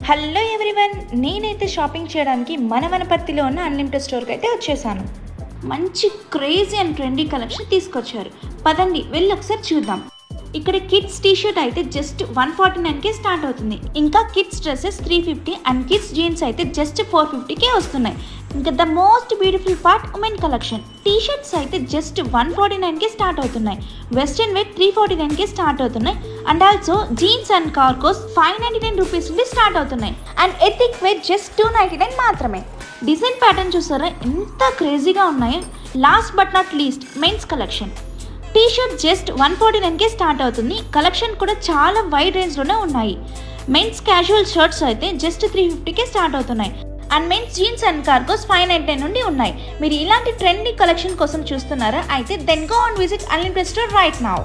Hello everyone, నేనైతే shopping చేయడానికి మన వనపర్తిలో ఉన్న అన్లిమిటెడ్ స్టోర్కి అయితే వచ్చేసాను. మంచి క్రేజీ అండ్ ట్రెండీ కలెక్షన్ తీసుకొచ్చారు. పదండి వెళ్ళి ఒకసారి చూద్దాం. ఇక్కడ కిడ్స్ టీషర్ట్ అయితే జస్ట్ 149కే స్టార్ట్ అవుతుంది. ఇంకా kids dresses 350 and kids jeans అయితే జస్ట్ 450కే వస్తున్నాయి. ఇంకా the most beautiful part women collection. T-shirts అయితే జస్ట్ 149కే స్టార్ట్ అవుతున్నాయి. వెస్ట్రన్ వేర్ 349కే స్టార్ట్ అవుతున్నాయి. And also jeans and cargos 599 rupees నుండి స్టార్ట్ అవుతున్నాయి. అండ్ ఎథిక్ వేర్ జస్ట్ 299 మాత్రమే. డిజైన్ ప్యాటర్న్ చూసారా ఎంత క్రేజీగా ఉన్నాయో. Last but not least men's collection. T-shirt just 149కే స్టార్ట్ అవుతుంది. కలెక్షన్ కూడా చాలా వైడ్ రేంజ్లోనే ఉన్నాయి. మెన్స్ క్యాజువల్ షర్ట్స్ అయితే జస్ట్ 350కే స్టార్ట్ అవుతున్నాయి. And men's jeans and cargos 599 నుండి ఉన్నాయి. మీరు ఇలాంటి ట్రెండీ కలెక్షన్ కోసం చూస్తున్నారా? అయితే then go and visit unlimited store right now.